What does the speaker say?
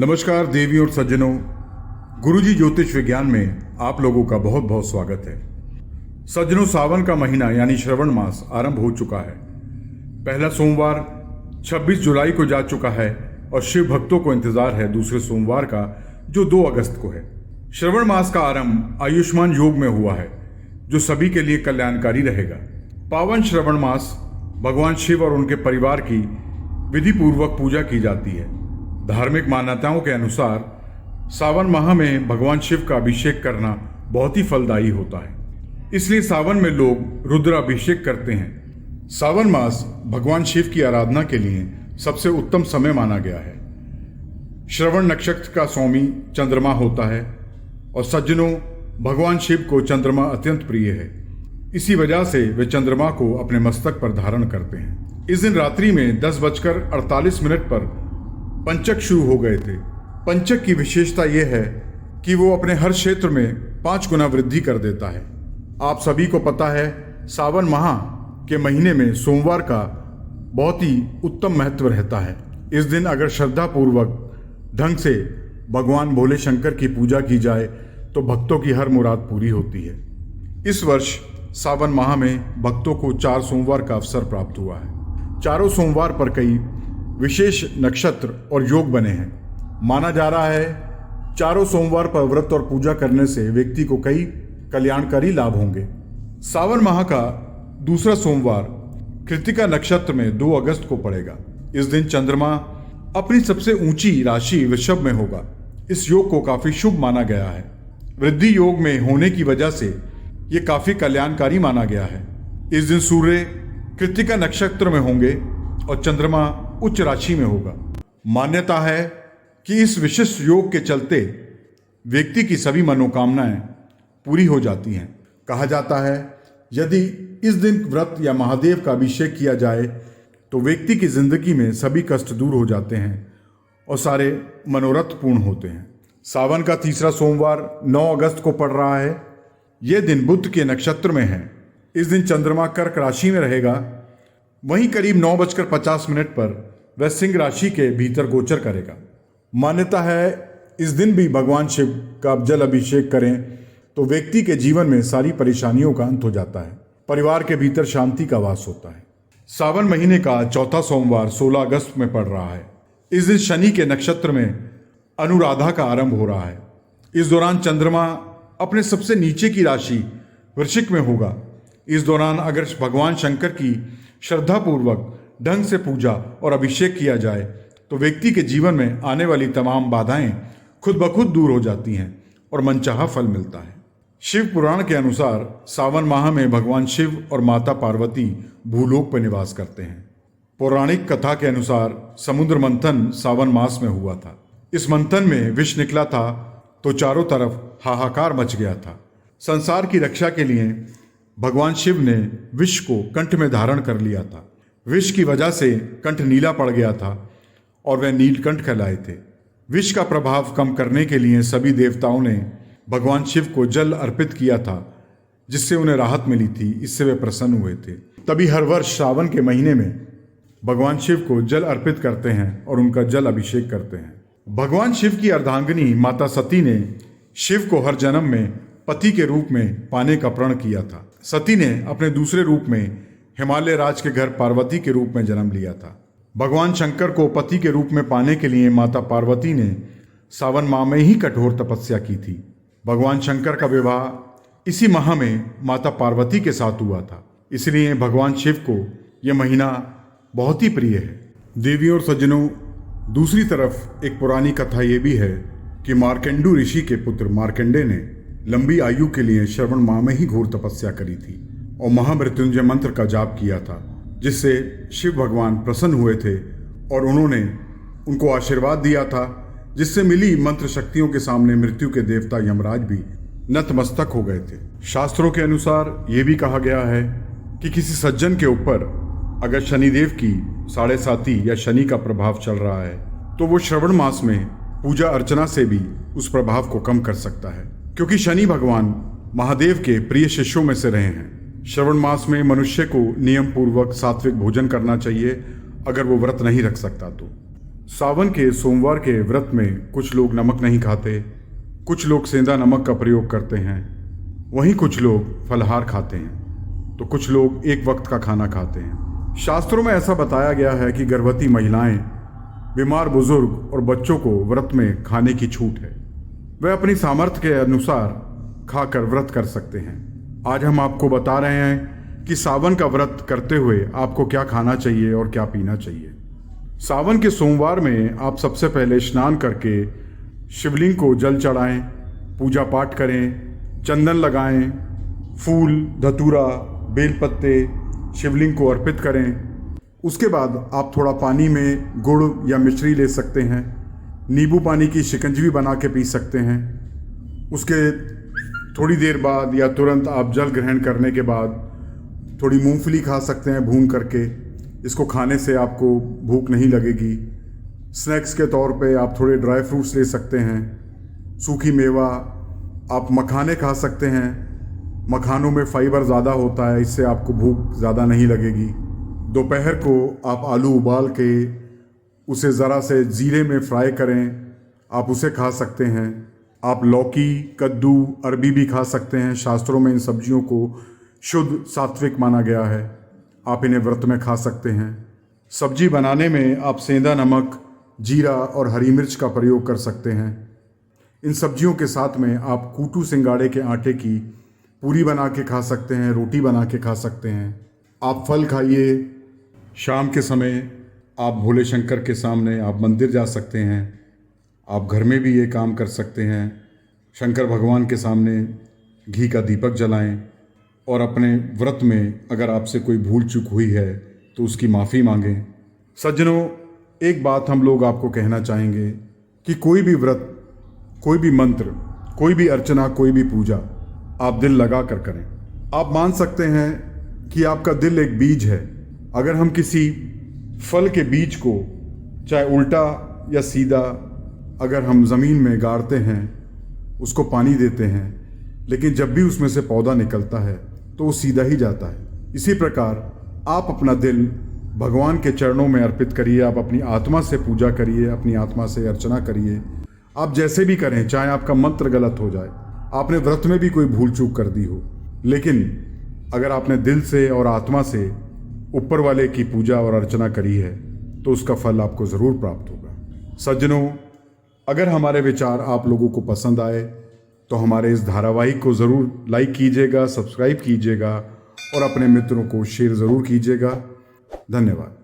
नमस्कार देवी और सज्जनों, गुरुजी ज्योतिष विज्ञान में आप लोगों का बहुत बहुत स्वागत है। सज्जनों, सावन का महीना यानी श्रवण मास आरंभ हो चुका है। पहला सोमवार 26 जुलाई को जा चुका है और शिव भक्तों को इंतजार है दूसरे सोमवार का, जो 2 अगस्त को है। श्रवण मास का आरंभ आयुष्मान योग में हुआ है, जो सभी के लिए कल्याणकारी रहेगा। पावन श्रवण मास भगवान शिव और उनके परिवार की विधि पूर्वक पूजा की जाती है। धार्मिक मान्यताओं के अनुसार सावन माह में भगवान शिव का अभिषेक करना बहुत ही फलदायी होता है, इसलिए सावन में लोग रुद्राभिषेक करते हैं। सावन मास भगवान शिव की आराधना के लिए सबसे उत्तम समय माना गया है। श्रवण नक्षत्र का स्वामी चंद्रमा होता है और सज्जनों, भगवान शिव को चंद्रमा अत्यंत प्रिय है। इसी वजह से वे चंद्रमा को अपने मस्तक पर धारण करते हैं। इस दिन रात्रि में 10:48 पर पंचक शुरू हो गए थे। पंचक की विशेषता यह है कि वो अपने हर क्षेत्र में 5 गुना वृद्धि कर देता है। आप सभी को पता है, सावन माह के महीने में सोमवार का बहुत ही उत्तम महत्व रहता है। इस दिन अगर श्रद्धा पूर्वक ढंग से भगवान भोले शंकर की पूजा की जाए तो भक्तों की हर मुराद पूरी होती है। इस वर्ष सावन माह में भक्तों को 4 सोमवार का अवसर प्राप्त हुआ है। चारों सोमवार पर कई विशेष नक्षत्र और योग बने हैं। माना जा रहा है चारों सोमवार पर व्रत और पूजा करने से व्यक्ति को कई कल्याणकारी लाभ होंगे। सावन माह का दूसरा सोमवार कृत्तिका नक्षत्र में 2 अगस्त को पड़ेगा। इस दिन चंद्रमा अपनी सबसे ऊंची राशि वृषभ में होगा। इस योग को काफी शुभ माना गया है। वृद्धि योग में होने की वजह से यह काफी कल्याणकारी माना गया है। इस दिन सूर्य कृत्तिका नक्षत्र में होंगे और चंद्रमा उच्च राशि में होगा। मान्यता है कि इस विशिष्ट योग के चलते व्यक्ति की सभी मनोकामनाएं पूरी हो जाती हैं। कहा जाता है यदि इस दिन व्रत या महादेव का अभिषेक किया जाए तो व्यक्ति की जिंदगी में सभी कष्ट दूर हो जाते हैं और सारे मनोरथ पूर्ण होते हैं। सावन का तीसरा सोमवार 9 अगस्त को पड़ रहा है। यह दिन बुध के नक्षत्र में है। इस दिन चंद्रमा कर्क राशि में रहेगा। वहीं करीब 9:50 पर वह सिंह राशि के भीतर गोचर करेगा। मान्यता है इस दिन भी भगवान शिव का जल अभिषेक करें तो व्यक्ति के जीवन में सारी परेशानियों का अंत हो जाता है। परिवार के भीतर शांति का वास होता है। सावन महीने का चौथा सोमवार 16 अगस्त में पड़ रहा है। इस दिन शनि के नक्षत्र में अनुराधा का आरंभ हो रहा है। इस दौरान चंद्रमा अपने सबसे नीचे की राशि वृश्चिक में होगा। इस दौरान अगर भगवान शंकर की श्रद्धापूर्वक ढंग से पूजा और अभिषेक किया जाए तो व्यक्ति के जीवन में आने वाली तमाम बाधाएं खुद ब खुद दूर हो जाती हैं और मनचाहा फल मिलता है। शिव पुराण के अनुसार सावन माह में भगवान शिव और माता पार्वती भूलोक पर निवास करते हैं। पौराणिक कथा के अनुसार समुद्र मंथन सावन मास में हुआ था। इस मंथन में विष निकला था तो चारों तरफ हाहाकार मच गया था। संसार की रक्षा के लिए भगवान शिव ने विष को कंठ में धारण कर लिया था। विष की वजह से कंठ नीला पड़ गया था और वह नीलकंठ कहलाए थे। विष का प्रभाव कम करने के लिए सभी देवताओं ने भगवान शिव को जल अर्पित किया था, जिससे उन्हें राहत मिली थी। इससे वे प्रसन्न हुए थे। तभी हर वर्ष सावन के महीने में भगवान शिव को जल अर्पित करते हैं और उनका जल अभिषेक करते हैं। भगवान शिव की अर्धांगिनी माता सती ने शिव को हर जन्म में पति के रूप में पाने का प्रण किया था। सती ने अपने दूसरे रूप में हिमालय राज के घर पार्वती के रूप में जन्म लिया था। भगवान शंकर को पति के रूप में पाने के लिए माता पार्वती ने सावन माह में ही कठोर तपस्या की थी। भगवान शंकर का विवाह इसी माह में माता पार्वती के साथ हुआ था, इसलिए भगवान शिव को यह महीना बहुत ही प्रिय है। देवी और सज्जनों, दूसरी तरफ एक पुरानी कथा यह भी है कि मार्कंडू ऋषि के पुत्र मार्कंडे ने लंबी आयु के लिए श्रवण माह में ही घोर तपस्या करी थी और महामृत्युंजय मंत्र का जाप किया था, जिससे शिव भगवान प्रसन्न हुए थे और उन्होंने उनको आशीर्वाद दिया था, जिससे मिली मंत्र शक्तियों के सामने मृत्यु के देवता यमराज भी नतमस्तक हो गए थे। शास्त्रों के अनुसार यह भी कहा गया है कि किसी सज्जन के ऊपर अगर शनिदेव की 7.5 या शनि का प्रभाव चल रहा है तो वो श्रवण मास में पूजा अर्चना से भी उस प्रभाव को कम कर सकता है, क्योंकि शनि भगवान महादेव के प्रिय शिष्यों में से रहे हैं। श्रवण मास में मनुष्य को नियम पूर्वक सात्विक भोजन करना चाहिए अगर वो व्रत नहीं रख सकता तो। सावन के सोमवार के व्रत में कुछ लोग नमक नहीं खाते, कुछ लोग सेंधा नमक का प्रयोग करते हैं, वहीं कुछ लोग फलाहार खाते हैं, तो कुछ लोग एक वक्त का खाना खाते हैं। शास्त्रों में ऐसा बताया गया है कि गर्भवती महिलाएं, बीमार बुजुर्ग और बच्चों को व्रत में खाने की छूट है। वे अपनी सामर्थ्य के अनुसार खाकर व्रत कर सकते हैं। आज हम आपको बता रहे हैं कि सावन का व्रत करते हुए आपको क्या खाना चाहिए और क्या पीना चाहिए। सावन के सोमवार में आप सबसे पहले स्नान करके शिवलिंग को जल चढ़ाएं, पूजा पाठ करें, चंदन लगाएं, फूल, धतूरा, बेलपत्ते शिवलिंग को अर्पित करें। उसके बाद आप थोड़ा पानी में गुड़ या मिश्री ले सकते हैं, नींबू पानी की शिकंजी बना के पी सकते हैं। उसके थोड़ी देर बाद या तुरंत आप जल ग्रहण करने के बाद थोड़ी मूंगफली खा सकते हैं भून करके। इसको खाने से आपको भूख नहीं लगेगी। स्नैक्स के तौर पे आप थोड़े ड्राई फ्रूट्स ले सकते हैं, सूखी मेवा, आप मखाने खा सकते हैं। मखानों में फाइबर ज़्यादा होता है, इससे आपको भूख ज़्यादा नहीं लगेगी। दोपहर को आप आलू उबाल के उसे ज़रा से जीरे में फ्राई करें, आप उसे खा सकते हैं। आप लौकी, कद्दू, अरबी भी खा सकते हैं। शास्त्रों में इन सब्जियों को शुद्ध सात्विक माना गया है, आप इन्हें व्रत में खा सकते हैं। सब्जी बनाने में आप सेंधा नमक, जीरा और हरी मिर्च का प्रयोग कर सकते हैं। इन सब्जियों के साथ में आप कूटू सिंगाड़े के आटे की पूरी बना के खा सकते हैं, रोटी बना के खा सकते हैं। आप फल खाइए। शाम के समय आप भोले शंकर के सामने आप मंदिर जा सकते हैं। आप घर में भी ये काम कर सकते हैं। शंकर भगवान के सामने घी का दीपक जलाएं और अपने व्रत में अगर आपसे कोई भूल चूक हुई है तो उसकी माफ़ी मांगें। सज्जनों, एक बात हम लोग आपको कहना चाहेंगे कि कोई भी व्रत, कोई भी मंत्र, कोई भी अर्चना, कोई भी पूजा आप दिल लगा कर करें। आप मान सकते हैं कि आपका दिल एक बीज है। अगर हम किसी फल के बीज को चाहे उल्टा या सीधा अगर हम ज़मीन में गाड़ते हैं, उसको पानी देते हैं, लेकिन जब भी उसमें से पौधा निकलता है तो वो सीधा ही जाता है। इसी प्रकार आप अपना दिल भगवान के चरणों में अर्पित करिए। आप अपनी आत्मा से पूजा करिए, अपनी आत्मा से अर्चना करिए। आप जैसे भी करें, चाहे आपका मंत्र गलत हो जाए, आपने व्रत में भी कोई भूल चूक कर दी हो, लेकिन अगर आपने दिल से और आत्मा से ऊपर वाले की पूजा और अर्चना करी है तो उसका फल आपको ज़रूर प्राप्त होगा। सज्जनों, अगर हमारे विचार आप लोगों को पसंद आए तो हमारे इस धारावाहिक को ज़रूर लाइक कीजिएगा, सब्सक्राइब कीजिएगा और अपने मित्रों को शेयर ज़रूर कीजिएगा। धन्यवाद।